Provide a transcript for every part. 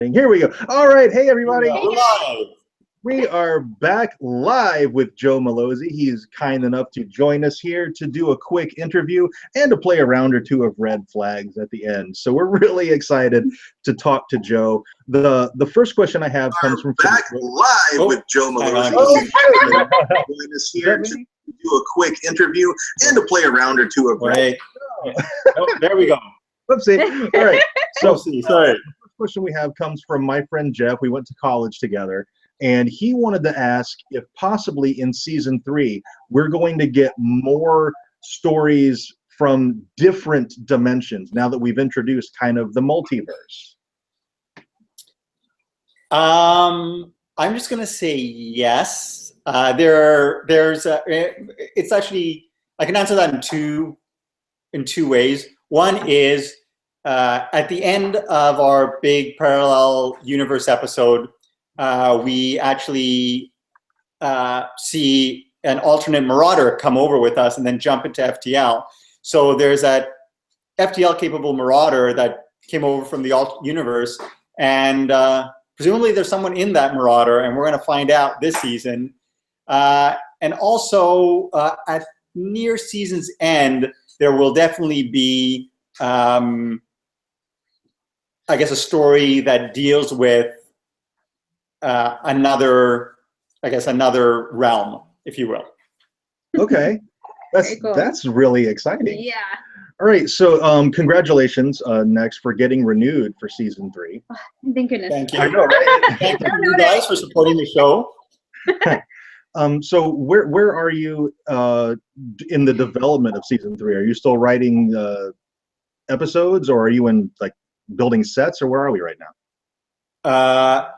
Here we go. All right. Hey, everybody. Live. We are back live with Joe Mallozzi. He's kind enough to join us here to do a quick interview and to play a round or two of red flags at the end. So we're really excited to talk to Joe. The first question I have comes from back live with Joe Mallozzi. Join us here to do a quick interview and to play a round or two of red. There we go. Whoopsie. All right. So Sorry. The first question we have comes from my friend Jeff. We went to college together. And he wanted to ask if possibly in season 3, we're going to get more stories from different dimensions now that we've introduced kind of the multiverse. I'm just going to say yes. It's actually, I can answer that in two ways. One is at the end of our big parallel universe episode, we actually see an alternate Marauder come over with us and then jump into FTL. So there's that FTL-capable Marauder that came over from the alt universe, and presumably there's someone in that Marauder, and we're going to find out this season. And also, at near season's end, there will definitely be, I guess, a story that deals with another realm, if you will. Okay, that's really exciting. Yeah. All right, so congratulations, next, for getting renewed for season 3. Oh, thank goodness. Thank you. I know, right? Thank you guys for supporting the show. So where are you in the development of season 3? Are you still writing episodes, or are you in like building sets, or where are we right now?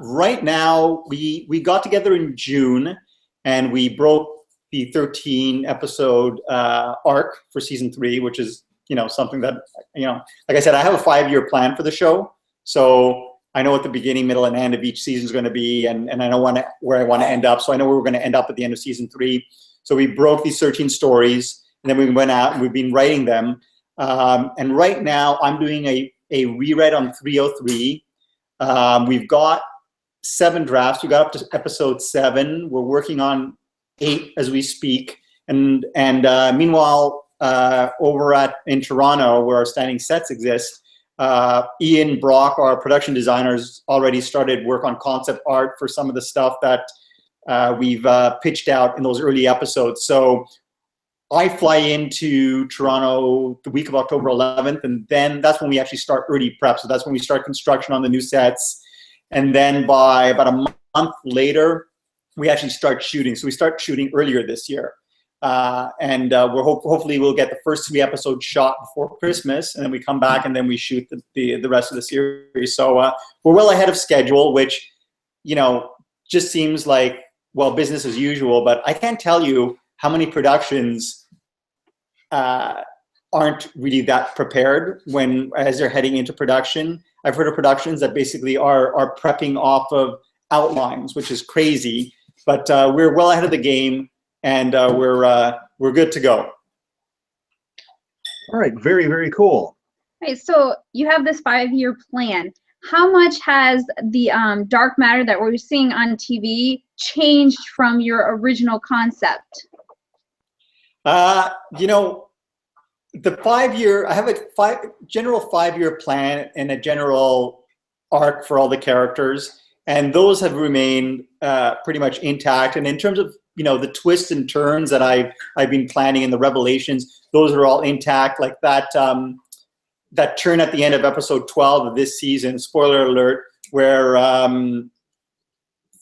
Right now, we got together in June, and we broke the 13 episode arc for season 3, which is, something that, like I said, I have a 5-year plan for the show. So I know what the beginning, middle, and end of each season is going to be, and I know where I want to end up. So I know where we're going to end up at the end of season 3. So we broke these 13 stories, and then we went out and we've been writing them. And right now, I'm doing a rewrite on 303. We've got 7 drafts. We got up to episode 7. We're working on 8 as we speak. And meanwhile, over in Toronto, where our standing sets exist, Ian Brock, our production designers, already started work on concept art for some of the stuff that we've pitched out in those early episodes. So I fly into Toronto the week of October 11th, and then that's when we actually start early prep. So that's when we start construction on the new sets. And then by about a month later, we actually start shooting. So we start shooting earlier this year. Hopefully we'll get the first 3 episodes shot before Christmas, and then we come back and then we shoot the rest of the series. So we're well ahead of schedule, which, just seems like, well, business as usual. But I can't tell you how many productions aren't really that prepared as they're heading into production. I've heard of productions that basically are prepping off of outlines, which is crazy. But we're well ahead of the game, and we're good to go. All right, very, very cool. Right, so you have this 5-year plan. How much has the dark matter that we're seeing on TV changed from your original concept? The 5-year, I have a general 5-year plan and a general arc for all the characters, and those have remained pretty much intact. And in terms of the twists and turns that I've been planning and the revelations, those are all intact. Like that turn at the end of episode 12 of this season, spoiler alert, where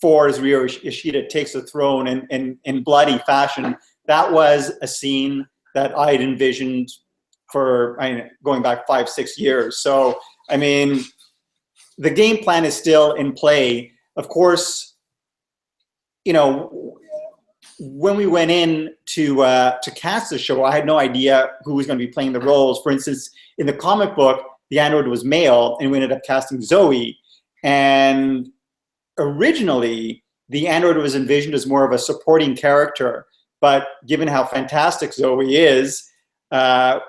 Ford's Rio Ishida takes the throne in bloody fashion. That was a scene that I had envisioned for going back 5-6 years. So, the game plan is still in play. Of course, when we went in to cast the show, I had no idea who was going to be playing the roles. For instance, in the comic book, the android was male, and we ended up casting Zoe. And originally, the android was envisioned as more of a supporting character. But given how fantastic Zoe is,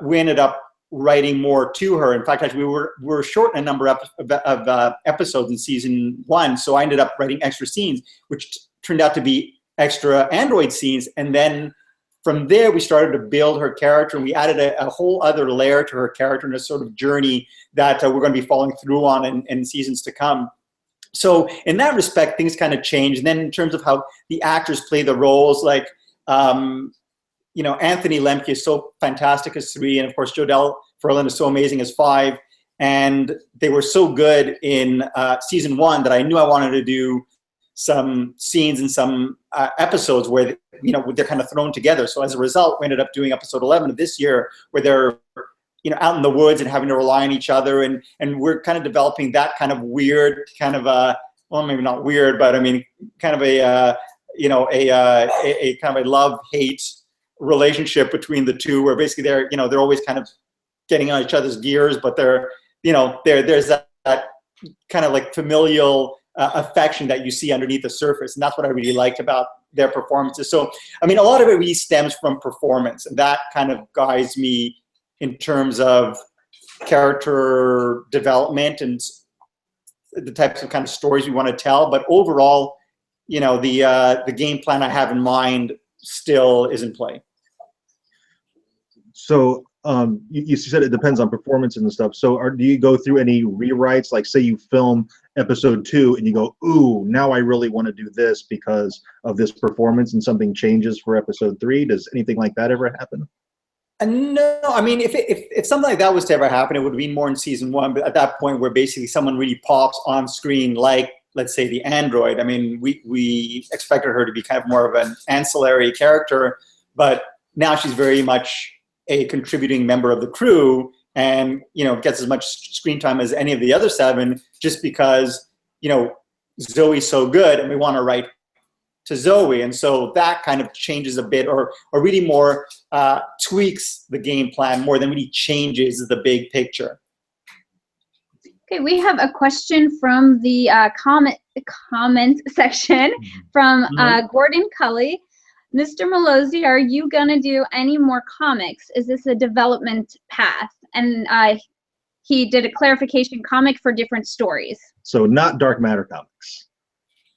we ended up writing more to her. In fact, actually, we were short in a number of episodes in season 1, so I ended up writing extra scenes, which turned out to be extra android scenes. And then from there, we started to build her character, and we added a whole other layer to her character and a sort of journey that we're going to be following through on in seasons to come. So in that respect, things kind of changed. And then in terms of how the actors play the roles, like, you know, Anthony Lemke is so fantastic as 3, and of course, Jodelle Ferland is so amazing as 5. And they were so good in season 1 that I knew I wanted to do some scenes and some episodes where, you know, they're kind of thrown together. So as a result, we ended up doing episode 11 of this year, where they're, you know, out in the woods and having to rely on each other. And we're kind of developing that kind of weird, kind of well, maybe not weird, but I mean, kind of a, you know, a kind of a love-hate relationship between the two, where basically they're, you know, they're always kind of getting on each other's gears, but they're, you know, there's that kind of like familial affection that you see underneath the surface. And that's what I really liked about their performances. So, I mean, a lot of it really stems from performance, and that kind of guides me in terms of character development and the types of kind of stories we want to tell. But overall, you know, the game plan I have in mind still is in play. So you said it depends on performance and stuff. So do you go through any rewrites? Like, say you film episode 2 and you go, ooh, now I really want to do this because of this performance, and something changes for episode 3? Does anything like that ever happen? No, I mean, if something like that was to ever happen, it would be more in season 1. But at that point, where basically someone really pops on screen, like, let's say, the android. I mean, we expected her to be kind of more of an ancillary character, but now she's very much a contributing member of the crew, and, you know, gets as much screen time as any of the other 7, just because, you know, Zoe's so good and we want to write to Zoe. And so that kind of changes a bit, or really more tweaks the game plan more than really changes the big picture. Okay, we have a question from the comment section from Gordon Cully. Mr. Mallozzi, are you gonna do any more comics? Is this a development path? And he did a clarification: comic for different stories. So not Dark Matter comics.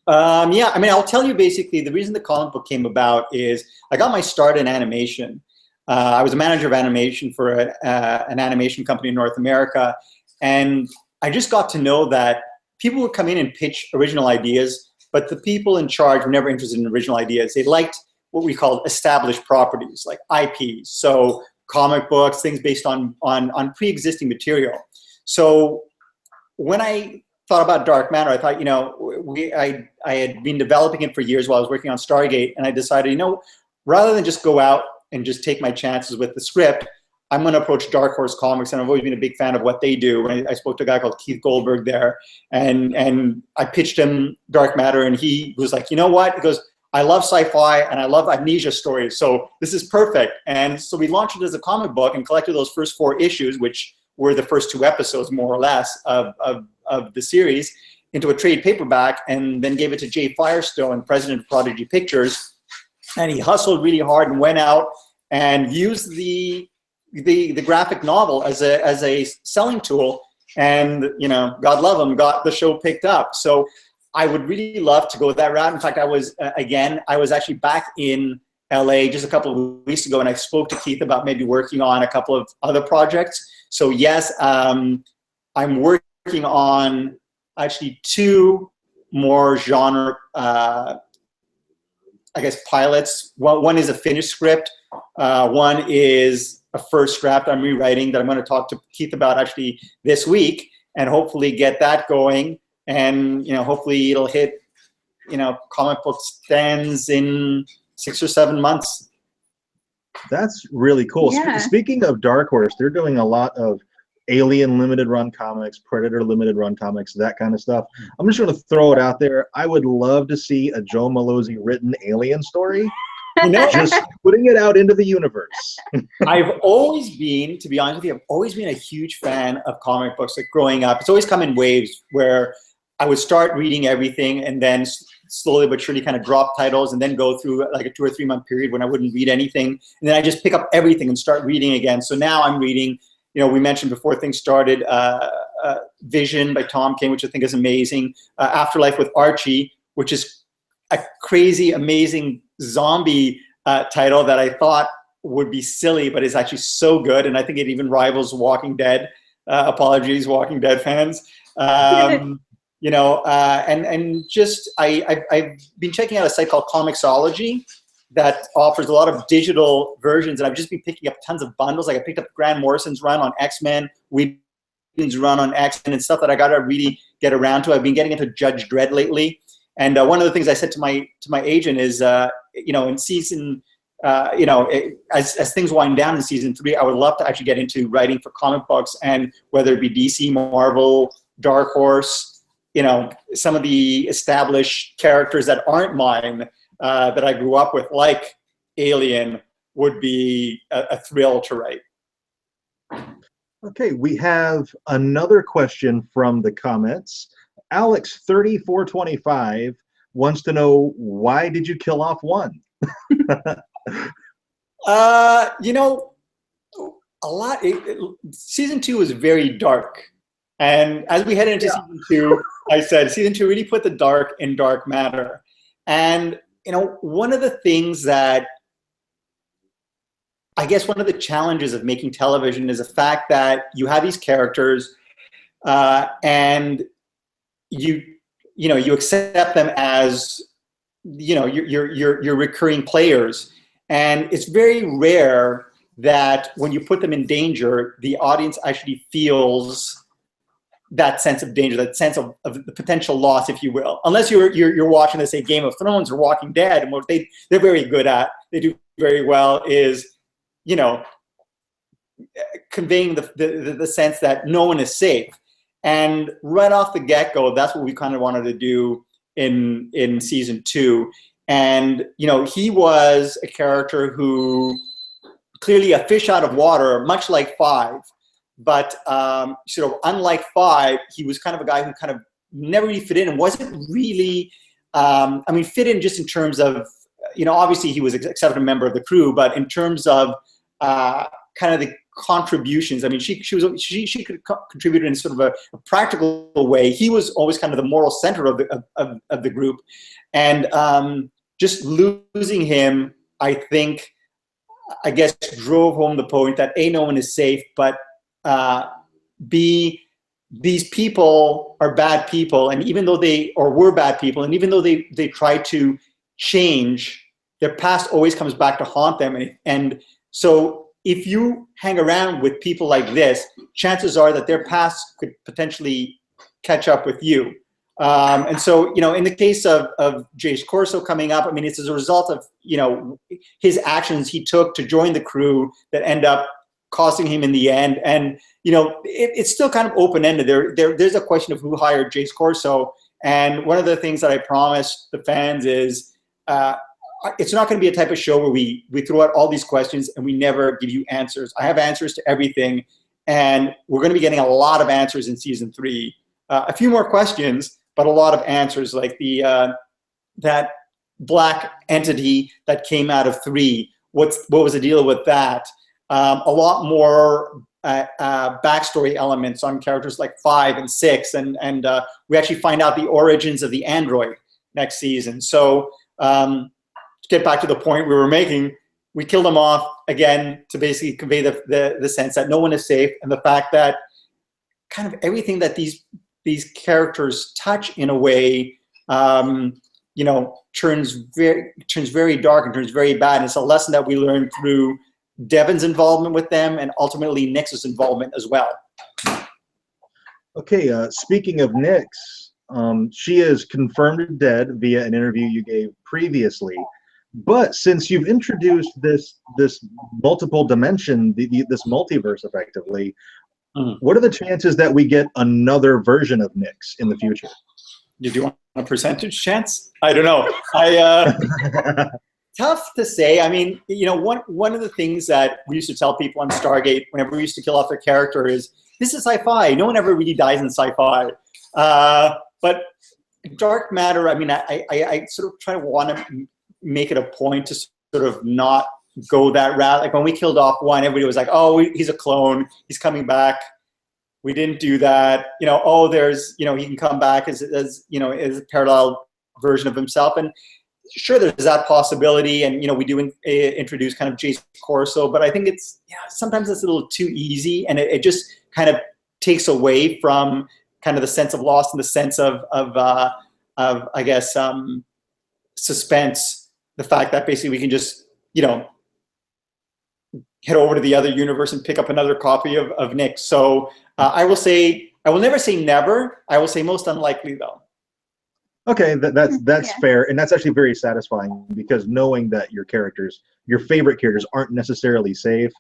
Yeah, I mean, I'll tell you basically the reason the comic book came about is I got my start in animation. I was a manager of animation for an animation company in North America, and I just got to know that people would come in and pitch original ideas, but the people in charge were never interested in original ideas. They liked what we call established properties, like IPs, so comic books, things based on pre-existing material. So when I thought about Dark Matter, I thought, you know, I had been developing it for years while I was working on Stargate, and I decided, you know, rather than just go out and just take my chances with the script, I'm going to approach Dark Horse Comics, and I've always been a big fan of what they do. And I spoke to a guy called Keith Goldberg there, and I pitched him Dark Matter, and he was like, you know what? He goes, I love sci-fi and I love amnesia stories, so this is perfect. And so we launched it as a comic book and collected those first 4 issues, which were the first 2 episodes, more or less, of the series, into a trade paperback, and then gave it to Jay Firestone, president of Prodigy Pictures. And he hustled really hard and went out and used the graphic novel as a selling tool, and, you know, God love him, got the show picked up. So I would really love to go that route. In fact, I was actually back in LA just a couple of weeks ago, and I spoke to Keith about maybe working on a couple of other projects. So yes, I'm working on actually 2 more genre, I guess, pilots. One is a finished script. One is a first draft I'm rewriting that I'm going to talk to Keith about actually this week, and hopefully get that going. And, you know, hopefully it'll hit, you know, comic book stands in 6 or 7 months. That's really cool. Yeah. Speaking of Dark Horse, they're doing a lot of Alien limited run comics, Predator limited run comics, that kind of stuff. I'm just going to throw it out there. I would love to see a Joe Mallozzi written Alien story. You know, just putting it out into the universe. I've always been, to be honest with you, I've always been a huge fan of comic books. Like, growing up, it's always come in waves where I would start reading everything and then slowly but surely kind of drop titles, and then go through like a 2 or 3 month period when I wouldn't read anything. And then I just pick up everything and start reading again. So now I'm reading we mentioned before things started, Vision by Tom King, which I think is amazing. Afterlife with Archie, which is a crazy, amazing zombie title that I thought would be silly, but is actually so good. And I think it even rivals Walking Dead. Apologies, Walking Dead fans. And just I've been checking out a site called Comixology that offers a lot of digital versions, and I've just been picking up tons of bundles. Like I picked up Grant Morrison's run on X-Men, Whedon's run on X-Men, and stuff that I got to really get around to. I've been getting into Judge Dredd lately, and one of the things I said to my agent is, in season, as things wind down in season 3, I would love to actually get into writing for comic books, and whether it be DC, Marvel, Dark Horse, some of the established characters that aren't mine, that I grew up with, like Alien, would be a thrill to write. Okay, we have another question from the comments. Alex3425 wants to know, why did you kill off one? Season 2 is very dark. And as we head into season 2, I said, season 2 really put the dark in dark matter. And, one of the things that, I guess one of the challenges of making television is the fact that you have these characters and you accept them as, your recurring players. And it's very rare that when you put them in danger, the audience actually feels that sense of danger, that sense of the potential loss, if you will. Unless you're watching, let's say, Game of Thrones or Walking Dead, and what they're very good at, they do very well, is conveying the sense that no one is safe. And right off the get-go, that's what we kind of wanted to do in season 2. And he was a character who clearly a fish out of water, much like Five. But sort of unlike Five, he was kind of a guy who kind of never really fit in and wasn't really, fit in just in terms of, obviously he was accepted a member of the crew, but in terms of kind of the contributions, she could contribute in sort of a practical way. He was always kind of the moral center of the group, and just losing him, I guess, drove home the point that A, no one is safe, but B, these people are bad people, and even though were bad people, and even though they try to change, their past always comes back to haunt them. And so if you hang around with people like this, chances are that their past could potentially catch up with you. And so, in the case of Jace Corso coming up, it's as a result of, his actions he took to join the crew that end up costing him in the end. And, it's still kind of open-ended. There's a question of who hired Jace Corso. And one of the things that I promised the fans is it's not going to be a type of show where we throw out all these questions and we never give you answers. I have answers to everything. And we're going to be getting a lot of answers in season 3. A few more questions, but a lot of answers, like that black entity that came out of 3. What was the deal with that? A lot more backstory elements on characters like 5 and 6, and we actually find out the origins of the android next season. So to get back to the point we were making, we killed them off again to basically convey the sense that no one is safe, and the fact that kind of everything that these characters touch in a way, turns very dark and turns very bad. And it's a lesson that we learned through Devin's involvement with them, and ultimately Nyx's involvement as well. Okay, speaking of Nyx, she is confirmed dead via an interview you gave previously. But since you've introduced this multiple dimension, this multiverse effectively, what are the chances that we get another version of Nyx in the future? Did you want a percentage chance? I don't know. Tough to say. One of the things that we used to tell people on Stargate whenever we used to kill off their character is, this is sci-fi. No one ever really dies in sci-fi. But dark matter, I sort of want to make it a point to sort of not go that route. Like when we killed off one, everybody was like, oh, he's a clone. He's coming back. We didn't do that. You know, oh, there's, you know, he can come back as you know, as a parallel version of himself. And sure, there's that possibility. And, you know, we do introduce kind of Jason Corso, but I think it's, you know, sometimes it's a little too easy, and it just kind of takes away from kind of the sense of loss and the sense of I guess, suspense. The fact that basically we can just, you know, head over to the other universe and pick up another copy of Nick. So I will never say never. I will say most unlikely, though. Okay, that's fair, and that's actually very satisfying, because knowing that your favorite characters aren't necessarily safe,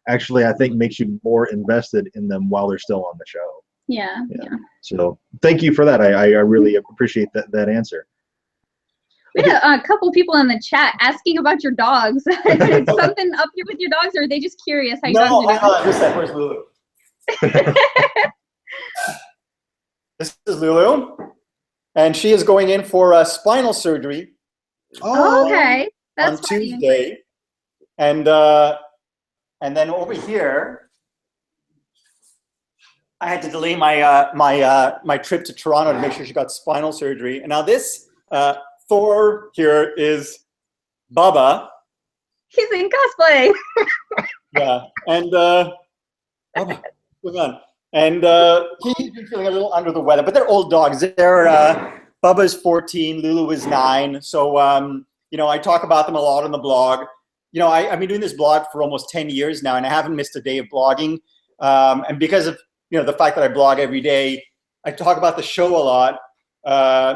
actually I think makes you more invested in them while they're still on the show. Yeah. So thank you for that. I really appreciate that answer. We had a couple people in the chat asking about your dogs. Is something up here with your dogs, or are they just curious how your dogs are doing? Just that. Where's Lulu? This is Lulu, and she is going in for spinal surgery. Oh, okay. That's on Tuesday, and then over here, I had to delay my my trip to Toronto to make sure she got spinal surgery. And now this Thor here is Bubba. He's in cosplay. Yeah, and Bubba, hang on. And he's been feeling a little under the weather, but they're old dogs. They're Bubba's 14, Lulu is 9. So you know, I talk about them a lot on the blog. You know, I've been doing this blog for almost 10 years now, and I haven't missed a day of blogging. And because of, you know, the fact that I blog every day, I talk about the show a lot.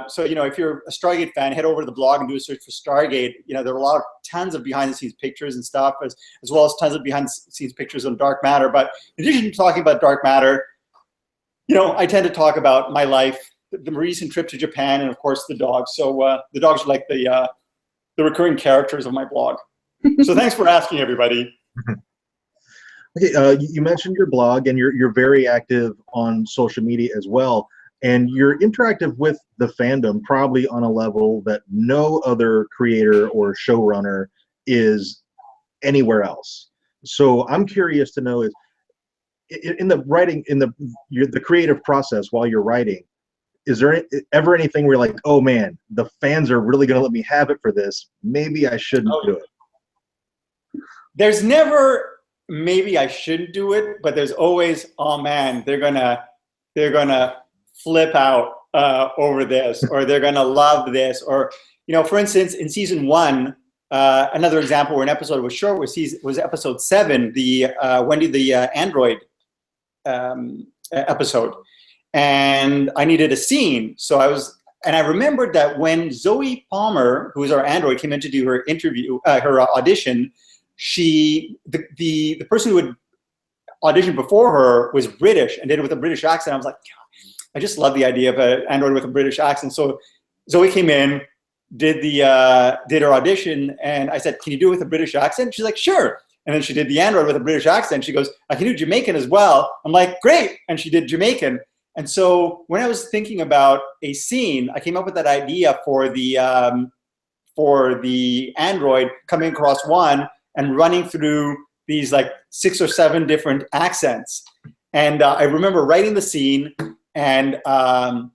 So, you know, if you're a Stargate fan, head over to the blog and do a search for Stargate. You know, there are tons of behind-the-scenes pictures and stuff, as well as tons of behind-the-scenes pictures on Dark Matter. But in addition to talking about Dark Matter, you know, I tend to talk about my life, the recent trip to Japan, and of course the dogs. So the dogs are like the recurring characters of my blog. So thanks for asking, everybody. Okay, you mentioned your blog, and you're very active on social media as well, and you're interactive with the fandom probably on a level that no other creator or showrunner is anywhere else. So I'm curious to know, is in the writing, in the creative process while you're writing, is there ever anything where you're like, oh man, the fans are really going to let me have it for this, maybe I shouldn't do it? There's never maybe I shouldn't do it, but there's always, oh man, they're gonna flip out over this, or they're gonna love this, or, you know, for instance, in season 1, another example where an episode was short was episode 7, the Wendy the android episode, and I needed a scene, so I remembered that when Zoe Palmer, who is our android, came in to do her interview, her audition, the person who had auditioned before her was British and did it with a British accent. I was like, I just love the idea of an android with a British accent. So Zoe came in, did her audition, and I said, can you do it with a British accent? She's like, sure. And then she did the android with a British accent. She goes, I can do Jamaican as well. I'm like, great. And she did Jamaican. And so when I was thinking about a scene, I came up with that idea for the android coming across one and running through these like 6 or 7 different accents. And I remember writing the scene, and a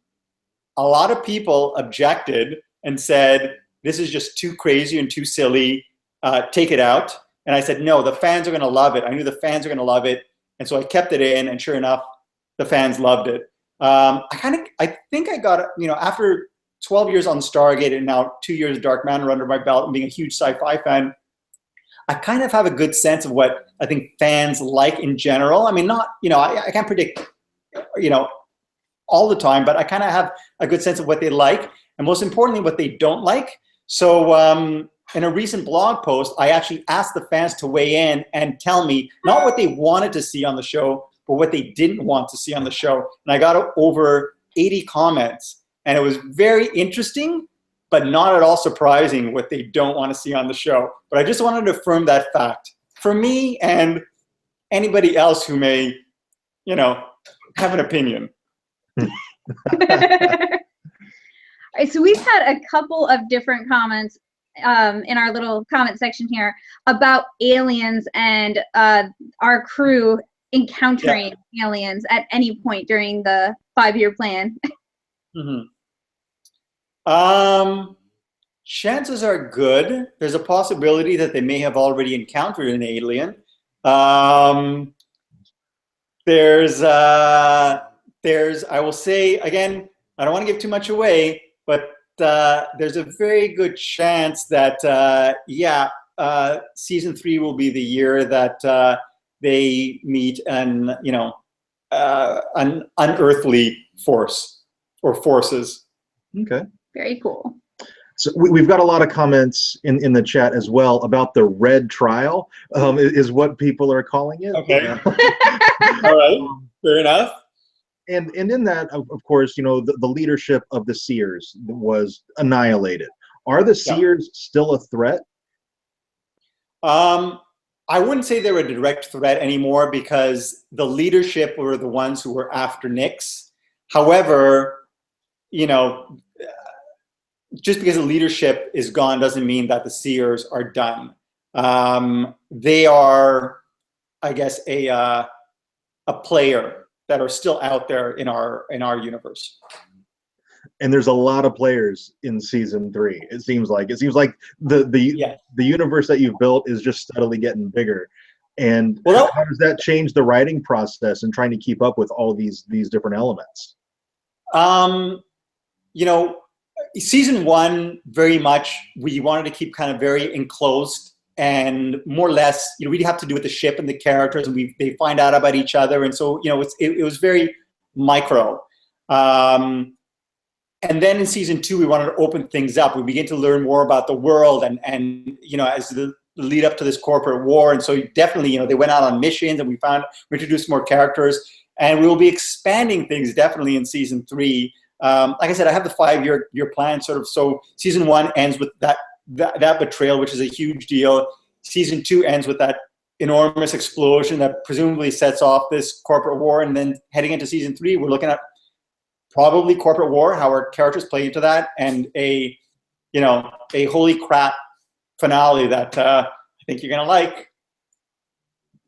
lot of people objected and said, this is just too crazy and too silly, take it out. And I said, no, the fans are gonna love it. I knew the fans are gonna love it. And so I kept it in, and sure enough, the fans loved it. I think I got, you know, after 12 years on Stargate and now 2 years of Dark Matter under my belt and being a huge sci-fi fan, I kind of have a good sense of what I think fans like in general. I mean, not, you know, I can't predict, you know, all the time, but I kind of have a good sense of what they like, and most importantly, what they don't like. So in a recent blog post, I actually asked the fans to weigh in and tell me not what they wanted to see on the show, but what they didn't want to see on the show. And I got over 80 comments, and it was very interesting, but not at all surprising what they don't want to see on the show. But I just wanted to affirm that fact for me and anybody else who may, you know, have an opinion. All right, so we've had a couple of different comments in our little comment section here about aliens and our crew encountering aliens at any point during the 5-year plan. Chances are good. There's a possibility that they may have already encountered an alien. There's, I will say, again, I don't want to give too much away, but there's a very good chance that, season 3 will be the year that they meet an unearthly force or forces. Okay. Very cool. So we've got a lot of comments in the chat as well about the Red Trial, is what people are calling it. Okay. All right. Fair enough. And in that, of course, the leadership of the Seers was annihilated. Are the Seers still a threat? I wouldn't say they're a direct threat anymore because the leadership were the ones who were after Nyx. However, just because the leadership is gone doesn't mean that the Seers are done. They are, I guess, a player that are still out there in our universe. And there's a lot of players in season 3. It seems like the universe that you've built is just steadily getting bigger. And how does that change the writing process and trying to keep up with all these different elements? Season 1, very much, we wanted to keep kind of very enclosed and more or less, we'd have to do with the ship and the characters, and they find out about each other. And so, it was very micro. And then in season 2, we wanted to open things up. We begin to learn more about the world and as the lead up to this corporate war. And so definitely, they went out on missions and we introduced more characters, and we will be expanding things definitely in season 3. Like I said, I have the 5-year plan sort of. So season 1 ends with that betrayal, which is a huge deal. Season 2 ends with that enormous explosion that presumably sets off this corporate war. And then heading into season 3, we're looking at probably corporate war, how our characters play into that, and a holy crap finale that I think you're gonna like.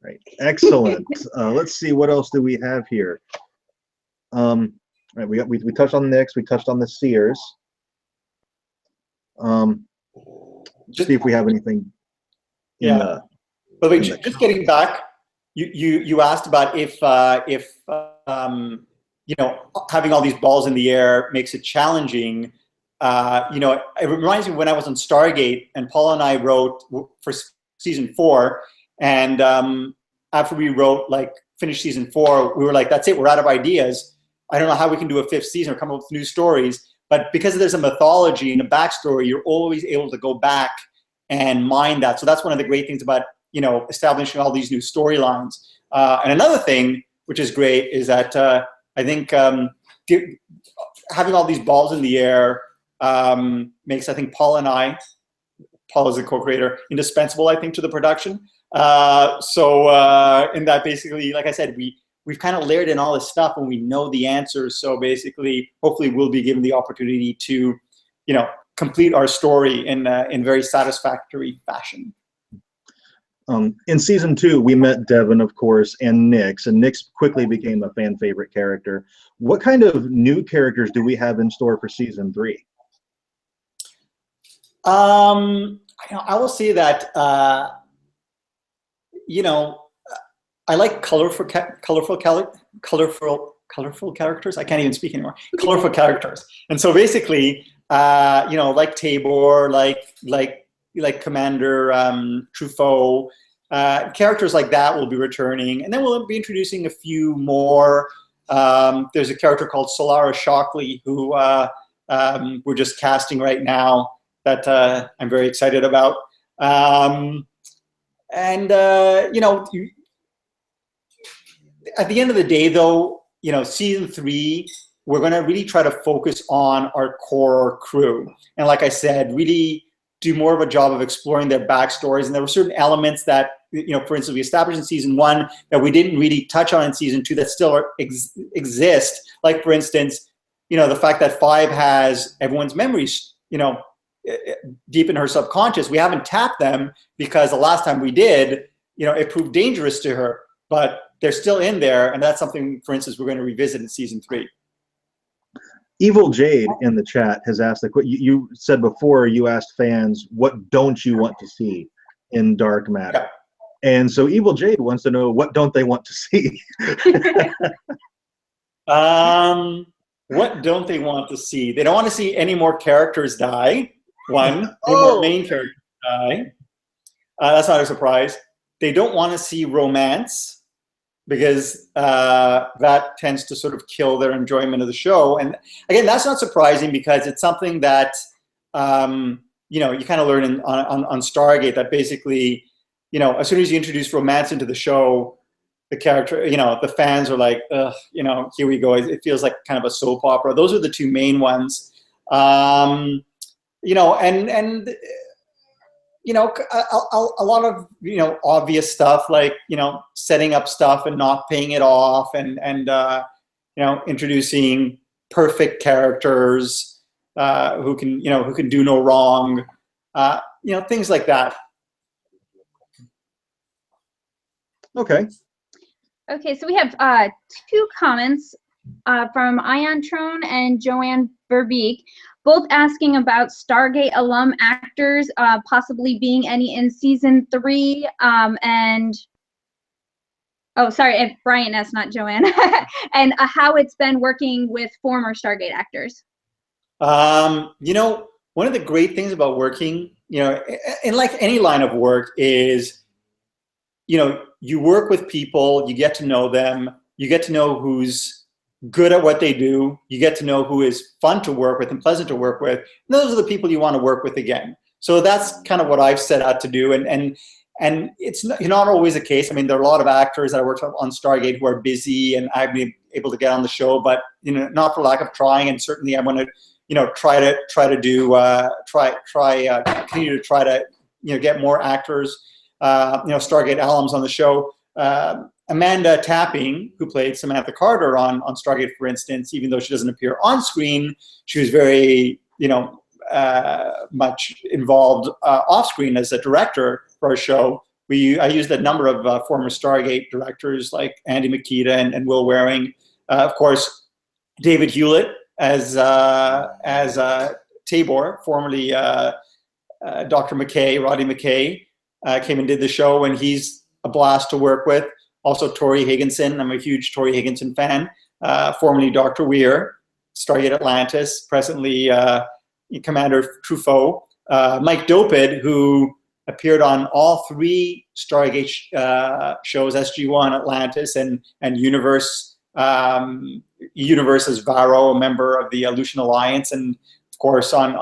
Right. Excellent. Let's see, what else do we have here? Right, we touched on Nyx, we touched on the Seers. Just see if we have anything. By the way, just getting back, you asked about if having all these balls in the air makes it challenging. It reminds me when I was on Stargate and Paul and I wrote for season 4, and after we finished season 4, we were like, that's it, we're out of ideas. I don't know how we can do a 5th season or come up with new stories. But because there's a mythology and a backstory, you're always able to go back and mine that. So that's one of the great things about, establishing all these new storylines. And another thing, which is great, is that I think having all these balls in the air makes, I think, Paul is the co-creator, indispensable, I think, to the production. In that, basically, like I said, we've kind of layered in all this stuff and we know the answers. So basically, hopefully we'll be given the opportunity to, complete our story in very satisfactory fashion. In season 2, we met Devin, of course, and Nyx quickly became a fan favorite character. What kind of new characters do we have in store for season 3? I will say that, I like colorful characters. I can't even speak anymore. Colorful characters. And so basically, like Tabor, like Commander Truffaut, characters like that will be returning. And then we'll be introducing a few more. There's a character called Solara Shockley who we're just casting right now that I'm very excited about. At the end of the day, though, season 3, we're going to really try to focus on our core crew. And like I said, really do more of a job of exploring their backstories. And there were certain elements that, for instance, we established in season 1 that we didn't really touch on in season 2 that still exist. Like, for instance, the fact that 5 has everyone's memories, deep in her subconscious. We haven't tapped them because the last time we did, it proved dangerous to her, but they're still in there. And that's something, for instance, we're going to revisit in season 3. Evil Jade in the chat has asked you said before, you asked fans, what don't you want to see in Dark Matter? Yeah. And so Evil Jade wants to know, what don't they want to see? What don't they want to see? They don't want to see any more characters die. One, any more main characters die. That's not a surprise. They don't want to see romance because that tends to sort of kill their enjoyment of the show. And again, that's not surprising because it's something that you kind of learn on Stargate, that basically, as soon as you introduce romance into the show, the character, the fans are like, ugh, here we go. It feels like kind of a soap opera. Those are the two main ones. And a lot of, obvious stuff like, setting up stuff and not paying it off and introducing perfect characters who can do no wrong, things like that. Okay. Okay, so we have 2 comments from Ion Trone and Joanne Verbeek, both asking about Stargate alum actors possibly being any in season 3. And Brian S., not Joanne, and how it's been working with former Stargate actors. One of the great things about working, in like any line of work is, you work with people, you get to know them, you get to know who's good at what they do, you get to know who is fun to work with and pleasant to work with. And those are the people you want to work with again. So that's kind of what I've set out to do. And it's not always the case. I mean, there are a lot of actors that I worked on Stargate who are busy and I've been able to get on the show, but not for lack of trying. And certainly I want to, continue to try to get more actors, Stargate alums on the show. Amanda Tapping, who played Samantha Carter on Stargate, for instance, even though she doesn't appear on screen, she was very, much involved off screen as a director for our show. I used a number of former Stargate directors like Andy Makita and Will Waring. Of course, David Hewlett as Tabor, formerly Dr. McKay, Roddy McKay, came and did the show, and he's a blast to work with. Also, Tori Higginson. I'm a huge Tori Higginson fan. Formerly Dr. Weir, Stargate Atlantis, presently Commander Truffaut. Mike Dopid, who appeared on all 3 Stargate shows, SG-1, Atlantis, and Universe. Universe as Varro, a member of the Aleutian Alliance, and of course on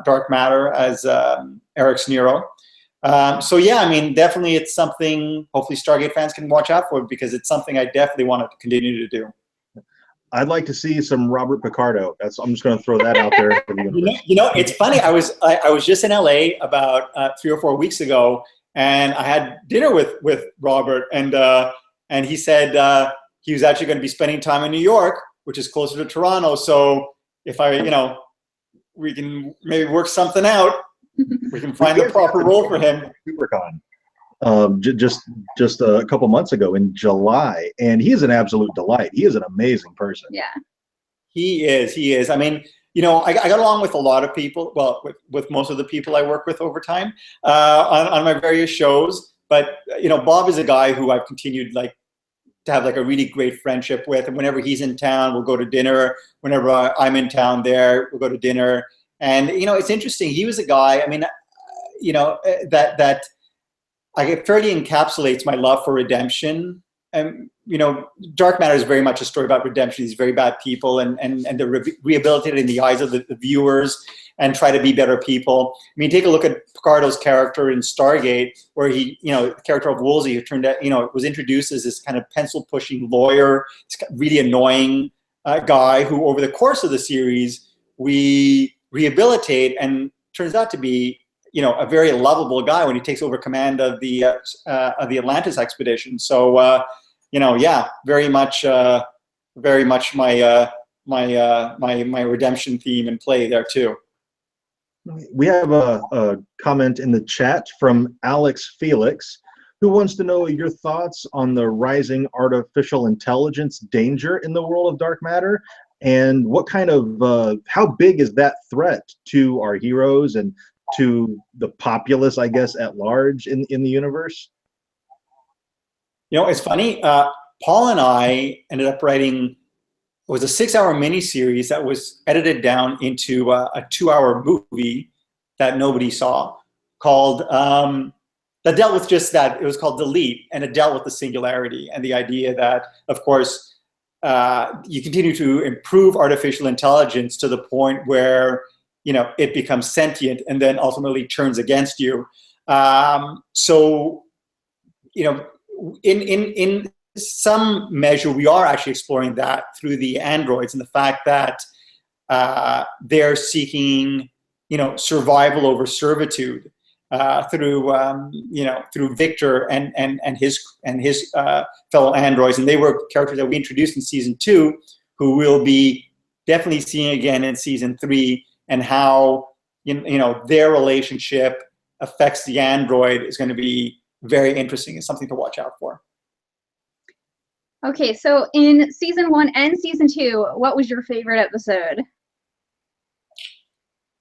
Dark Matter as Eric Snero. So yeah, I mean, definitely it's something hopefully Stargate fans can watch out for because it's something I definitely want to continue to do. I'd like to see some Robert Picardo. I'm just going to throw that out there. It's funny. I was just in LA about 3 or 4 weeks ago, and I had dinner with Robert, and he said he was actually going to be spending time in New York, which is closer to Toronto. So if we can maybe work something out. We can find the proper role for him. SuperCon, just a couple months ago in July, and he is an absolute delight. He is an amazing person. Yeah, he is. I mean, I got along with a lot of people. Well, with most of the people I work with over time on my various shows. But Bob is a guy who I've continued to have a really great friendship with, and whenever he's in town, we'll go to dinner. Whenever I'm in town, we'll go to dinner. And it's interesting. He was a guy. I mean, that fairly encapsulates my love for redemption. And Dark Matter is very much a story about redemption. These very bad people, and they're rehabilitated in the eyes of the viewers and try to be better people. I mean, take a look at Picardo's character in Stargate, where he, the character of Woolsey, who turned out, was introduced as this kind of pencil-pushing lawyer, this really annoying guy who, over the course of the series, we rehabilitate and turns out to be, a very lovable guy when he takes over command of the Atlantis expedition. So, yeah, very much my redemption theme in play there too. We have a comment in the chat from Alex Felix, who wants to know your thoughts on the rising artificial intelligence danger in the world of dark matter, and what kind of how big is that threat to our heroes and to the populace, I guess, at large in the universe? You know, it's funny. Paul and I ended up writing. It was a 6-hour miniseries that was edited down into a 2-hour movie that nobody saw, called that dealt with just that. It was called Delete, and it dealt with the singularity and the idea that, of course, you continue to improve artificial intelligence to the point where, you know, it becomes sentient and then ultimately turns against you. So, you know, in some measure, we are actually exploring that through the androids and the fact that they're seeking, you know, survival over servitude through, you know, through Victor and his fellow androids, and they were characters that we introduced in season 2, who we'll be definitely seeing again in season 3, and how you know their relationship affects the android is going to be very interesting. It's something to watch out for. Okay, so in season 1 and season 2, what was your favorite episode?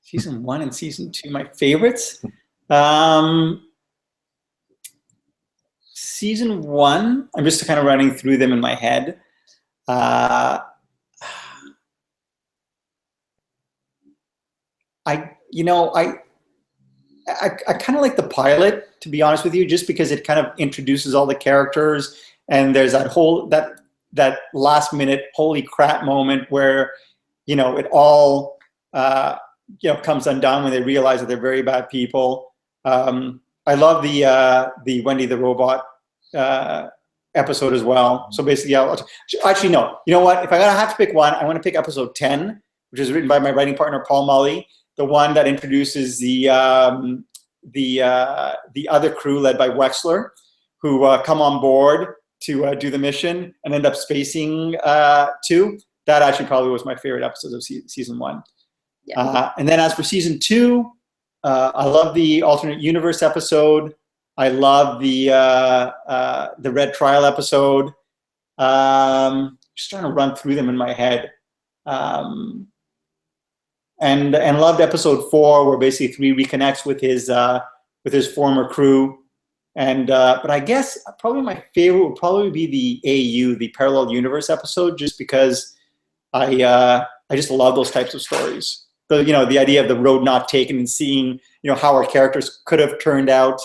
Season 1 and season 2, my favorites. Season 1, I'm just kind of running through them in my head. I kind of like the pilot, to be honest with you, just because it kind of introduces all the characters, and there's that whole that last minute holy crap moment where, you know, it all you know, comes undone when they realize that they're very bad people. I love the Wendy the Robot episode as well. So basically, actually no. You know what? If I gotta have to pick one, I want to pick episode 10, which is written by my writing partner Paul Mully, the one that introduces the other crew led by Wexler, who come on board to do the mission and end up spacing to. That actually probably was my favorite episode of season 1. Yeah. And then as for season 2, I love the alternate universe episode. I love the Red Trial episode. Just trying to run through them in my head. And loved episode 4, where basically 3 reconnects with his former crew. And but I guess probably my favorite would probably be the AU, the Parallel Universe episode, just because I just love those types of stories. You know, the idea of the road not taken and seeing, you know, how our characters could have turned out,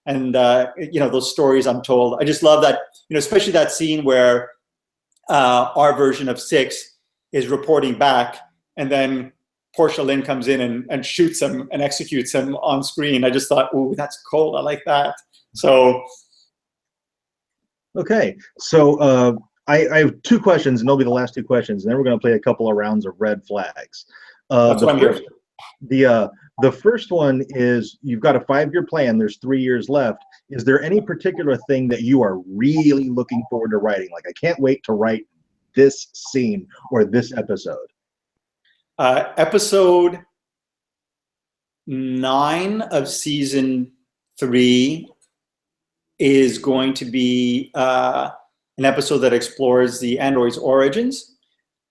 and you know, those stories untold. I just love that, you know, especially that scene where our version of 6 is reporting back, and then Portia Lynn comes in and shoots him and executes him on screen. I just thought, ooh, that's cool. I like that. So, okay, so I have 2 questions, and they'll be the last 2 questions, and then we're going to play a couple of rounds of red flags. that's what I'm here for. The first one is, you've got a 5-year plan. There's 3 years left. Is there any particular thing that you are really looking forward to writing? Like, I can't wait to write this scene or this episode. Episode 9 of season 3 is going to be an episode that explores the android's origins.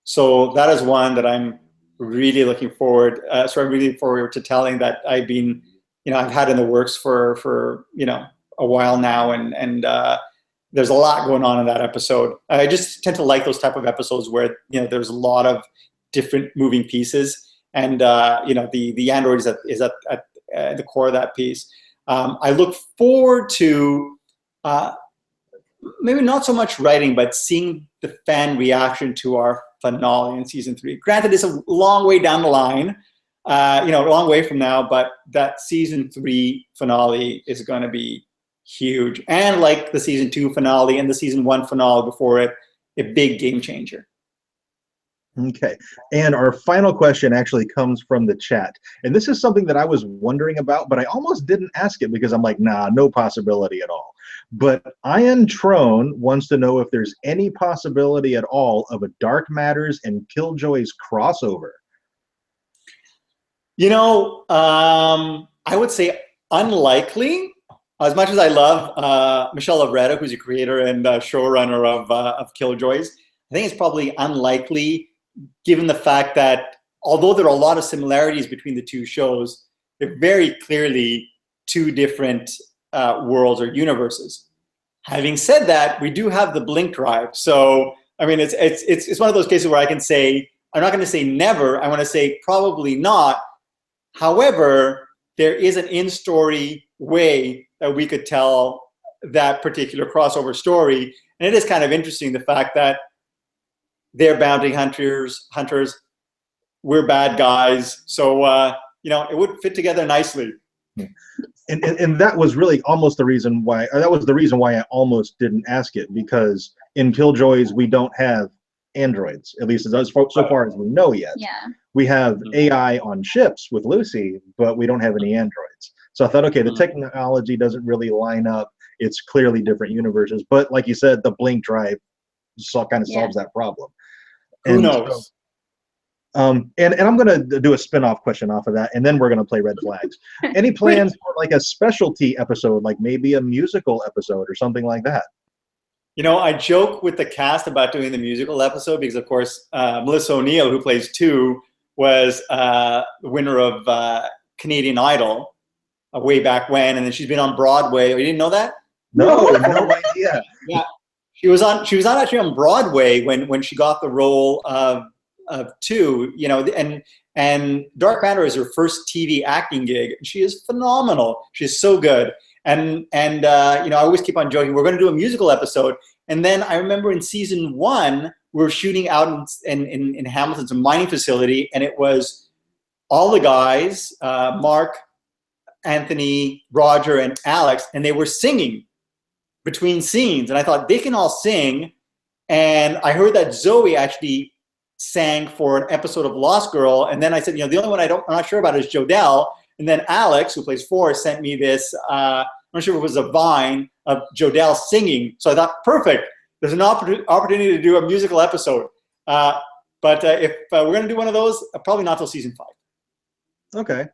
So that is one that I'm really looking forward. So I'm really looking forward to telling, that I've been, you know, I've had in the works for you know, a while now, and there's a lot going on in that episode. I just tend to like those type of episodes where, you know, there's a lot of different moving pieces, and you know, the android is at the core of that piece. I look forward to maybe not so much writing, but seeing the fan reaction to our finale in season 3. Granted, it's a long way down the line, you know, a long way from now, but that season 3 finale is going to be huge. And like the season 2 finale and the season 1 finale before it, a big game changer. Okay, and our final question actually comes from the chat. And this is something that I was wondering about, but I almost didn't ask it because I'm like, nah, no possibility at all. But Ian Trone wants to know if there's any possibility at all of a Dark Matters and Killjoys crossover. You know, I would say unlikely. As much as I love Michelle Avreda, who's a creator and showrunner of Killjoys, I think it's probably unlikely, given the fact that although there are a lot of similarities between the two shows, they're very clearly two different worlds or universes. Having said that, we do have the Blink Drive, so I mean, it's one of those cases where I can say, I'm not going to say never. I want to say probably not. However, there is an in-story way that we could tell that particular crossover story. And it is kind of interesting, the fact that they're bounty hunters, we're bad guys. So, you know, it would fit together nicely. And that was really almost the reason why, or that was the reason why I almost didn't ask it, because in Killjoys, we don't have androids, at least so far as we know yet. Yeah. We have AI on ships with Lucy, but we don't have any androids. So I thought, okay, the technology doesn't really line up. It's clearly different universes. But like you said, the Blink Drive kind of solves that problem. Who knows? So, and I'm going to do a spin-off question off of that, and then we're going to play Red Flags. Any plans for like a specialty episode, like maybe a musical episode or something like that? You know, I joke with the cast about doing the musical episode because, of course, Melissa O'Neill, who plays 2, was the winner of Canadian Idol way back when, and then she's been on Broadway. Oh, you didn't know that? No idea. Yeah, she was actually on Broadway when she got the role of 2. You know, and Dark Matter is her first TV acting gig. She is phenomenal. She's so good. And you know, I always keep on joking, we're going to do a musical episode. And then I remember in season 1, we were shooting out in Hamilton's mining facility, and it was all the guys, Mark, Anthony, Roger, and Alex, and they were singing between scenes. And I thought, they can all sing. And I heard that Zoe actually sang for an episode of Lost Girl. And then I said, you know, the only one I'm not sure about is Jodelle. And then Alex, who plays Forrest, sent me this, I'm not sure if it was a Vine of Jodelle singing. So I thought, perfect. There's an opportunity to do a musical episode. But if we're going to do one of those, probably not till season 5. Okay.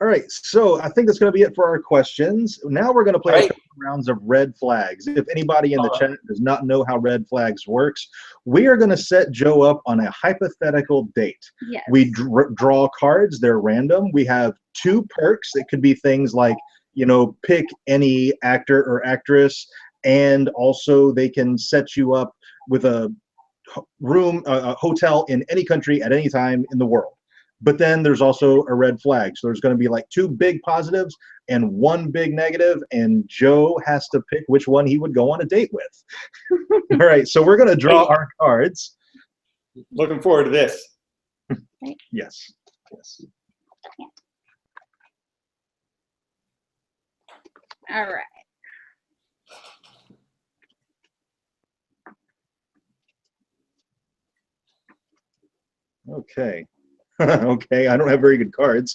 All right. So I think that's going to be it for our questions. Now we're going to play a couple rounds of Red Flags. If anybody in the chat does not know how Red Flags works, we are going to set Joe up on a hypothetical date. Yes. We draw cards. They're random. We have 2 perks. It could be things like, you know, pick any actor or actress, and also they can set you up with a room, a hotel in any country at any time in the world. But then there's also a red flag. So there's going to be like 2 big positives and 1 big negative, and Joe has to pick which one he would go on a date with. All right, so we're going to draw our cards. Looking forward to this. Yes. All right. Okay. Okay, I don't have very good cards.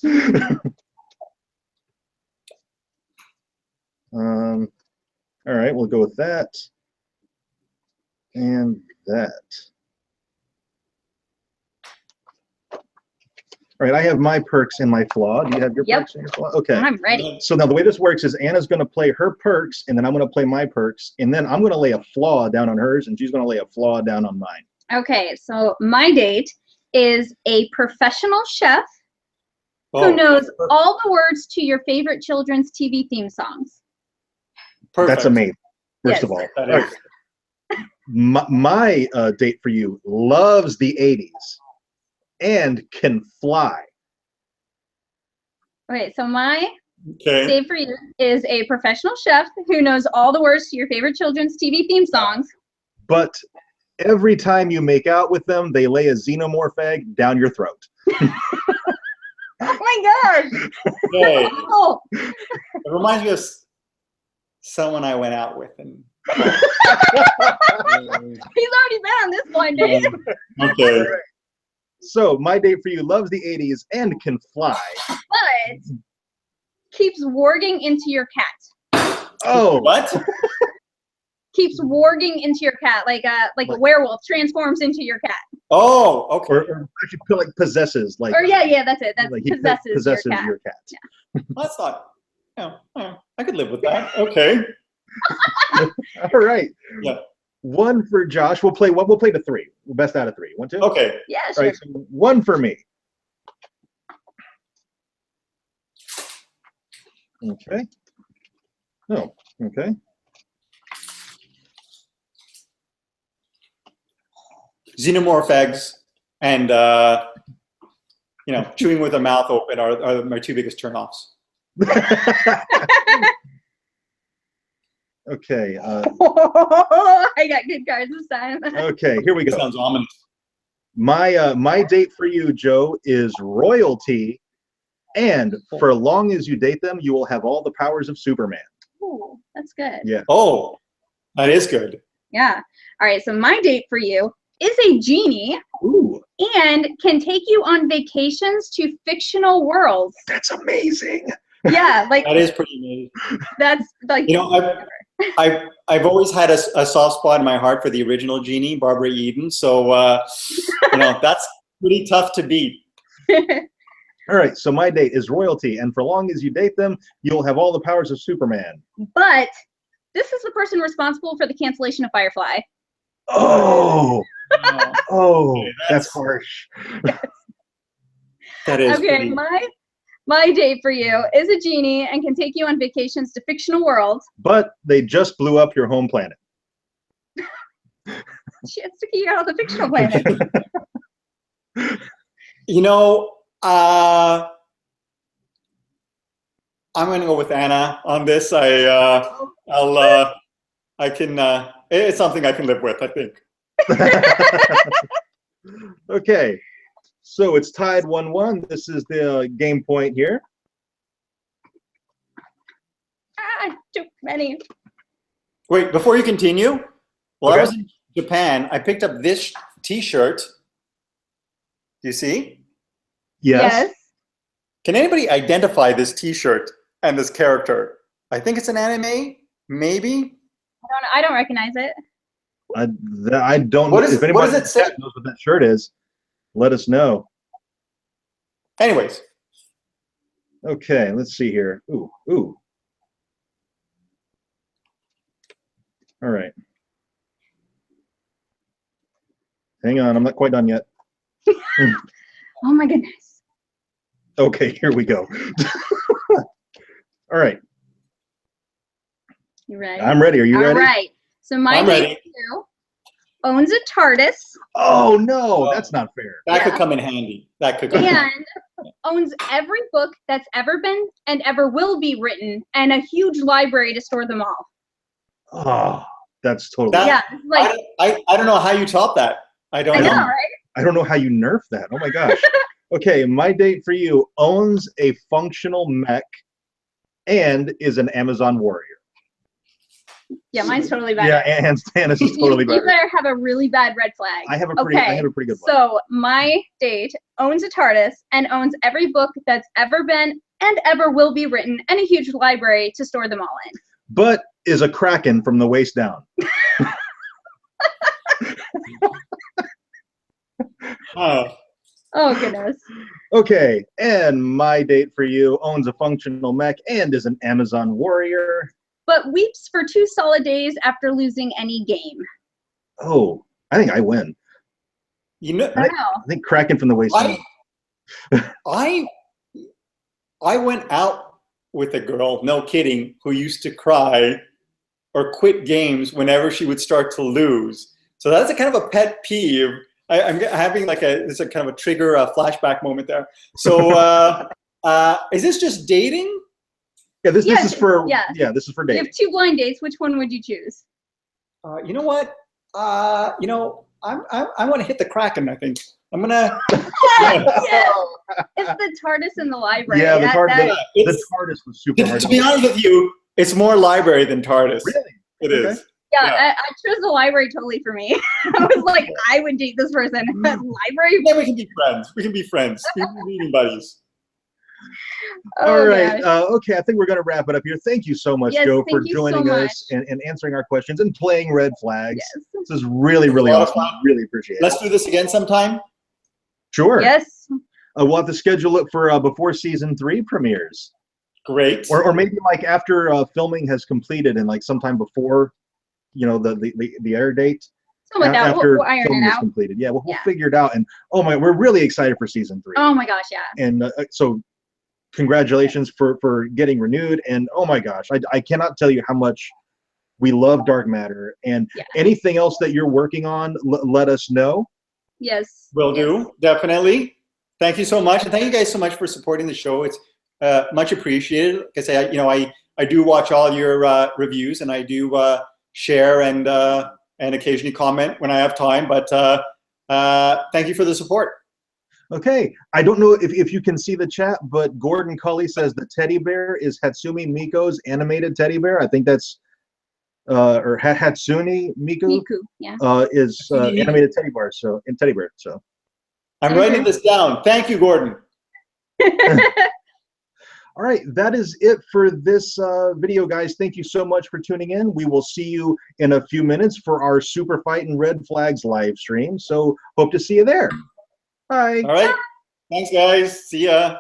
All right, we'll go with that and that. All right, I have my perks and my flaw. Do you have your perks and your flaw? Okay. I'm ready. So now the way this works is Anna's going to play her perks, and then I'm going to play my perks, and then I'm going to lay a flaw down on hers, and she's going to lay a flaw down on mine. Okay, so my date is a professional chef who knows all the words to your favorite children's TV theme songs. Perfect. That's amazing, first of all. My date for you loves the 80s and can fly. Okay, so my date for you is a professional chef who knows all the words to your favorite children's TV theme songs. But every time you make out with them, they lay a xenomorph egg down your throat. Oh my gosh! Okay. Oh. It reminds me of someone I went out with. And he's already been on this blind date. Okay. So my date for you loves the 80s and can fly. But keeps warging into your cat. Oh. What? keeps warging into your cat, like a werewolf transforms into your cat. Oh, okay. Or actually feel like possesses, like. Or yeah, that's it. That's like he possesses your cat. Yeah. That's not. I could live with that. Okay. All right. Yeah. 1 for Josh. We'll play to 3. Best out of 3. 1, 2. Okay. Yeah, All sure. right. So 1 for me. Okay. Oh. Okay. Xenomorph eggs and chewing with a mouth open are my 2 biggest turnoffs. Okay. I got good cards this time. Okay. Here we go. Sounds ominous. My date for you, Joe, is royalty, and for as long as you date them, you will have all the powers of Superman. Ooh, that's good. Yeah. Oh, that is good. Yeah. All right. So my date for you is a genie Ooh, and can take you on vacations to fictional worlds. that's amazing. Yeah, like That is pretty amazing. that's like I've always had a soft spot in my heart for the original genie, Barbara Eden. So that's pretty tough to beat. All right, so my date is royalty, and for as long as you date them, you'll have all the powers of Superman. But this is the person responsible for the cancellation of Firefly. Oh, Okay, that's harsh. That is Okay, pretty. my date for you is a genie and can take you on vacations to fictional worlds. But they just blew up your home planet. She has to keep you out of the fictional planet. I'm going to go with Anna on this. It's something I can live with, I think. Okay, so it's tied 1-1. This is the game point here. Too many. Wait, before you continue, while Okay. I was in Japan, I picked up this T-shirt. Do you see? Yes. Can anybody identify this T-shirt and this character? I think it's an anime, maybe. I don't recognize it. I don't. What is- if anybody what does it say? knows what that shirt is, let us know. Anyways, Okay, let's see here. Ooh. All right. Hang on, I'm not quite done yet. Oh my goodness. Okay, here we go. All right, You ready? I'm ready. Are you ready? All right. So my I'm date ready. for you owns a TARDIS Oh no, that's not fair. that could Yeah. come in handy. That could come in handy. and owns every book that's ever been and ever will be written and a huge library to store them all. Oh, that's totally. That- Yeah, like I don't know how you top that. I don't I know, know. right? I don't know how you nerf that. Oh my gosh. Okay, my date for you owns a functional mech and is an Amazon warrior. Yeah, mine's totally better. Yeah, and Stannis is totally you better. better have a really bad red flag. I have a pretty good one. So my date owns a TARDIS and owns every book that's ever been and ever will be written and a huge library to store them all in. But is a kraken from the waist down. Oh goodness. Okay, and my date for you owns a functional mech and is an Amazon warrior. But weeps for 2 solid days after losing any game. Oh, I think I win. You know, I don't know. I think kraken from the waist down. I went out with a girl, no kidding, who used to cry or quit games whenever she would start to lose. So that's a kind of a pet peeve. I'm having it's a kind of a trigger, a flashback moment there. So is this just dating? Yeah, this is for this is for You dating. have 2 blind dates. Which one would you choose? You know what? I want to hit the Kraken, I think. I'm gonna. Yeah. It's the TARDIS in the library. Yeah, the TARDIS. The It's- TARDIS was super hard To be honest with you, it's more library than TARDIS. Really? It Okay. is. I chose the library totally for me. I was like, I would date this person. Library? Yeah, we can be friends. We can be friends. We can be reading buddies. All right. gosh. Okay, I think we're going to wrap it up here. Thank you so much, Yes, Joe, for thank you so joining us much. and answering our questions and playing red flags. Yes. This is really, really a lot of awesome. fun. Really appreciate it. Let's do this again sometime. Sure. Yes. We'll have to schedule it for before season 3 premieres. Great. Or maybe like after filming has completed and like sometime before, you know, the air date. Something like that. After We'll iron filming it is out. completed. Yeah, we'll Yeah. figure it out. And oh my, we're really excited for season 3. Oh my gosh, yeah. And so congratulations for getting renewed. And oh my gosh, I cannot tell you how much we love Dark Matter. And Yeah. anything else that you're working on, let us know. Yes. Will yes. do, definitely. Thank you so much, and thank you guys so much for supporting the show. It's much appreciated. Like I say, I do watch all your reviews, and I do share and occasionally comment when I have time. But thank you for the support. Okay, I don't know if you can see the chat, but Gordon Cully says the teddy bear is Hatsumi Miiko's animated teddy bear. I think that's or Hatsune Miku. Yeah. Is Hatsune Miku. animated teddy bear. So in teddy bear. So I'm writing this down. Thank you, Gordon. all right, that is it for this video, guys. Thank you so much for tuning in. We will see you in a few minutes for our Super Fight and Red Flags live stream. So hope to see you there. Bye. All right. Thanks, guys. See ya.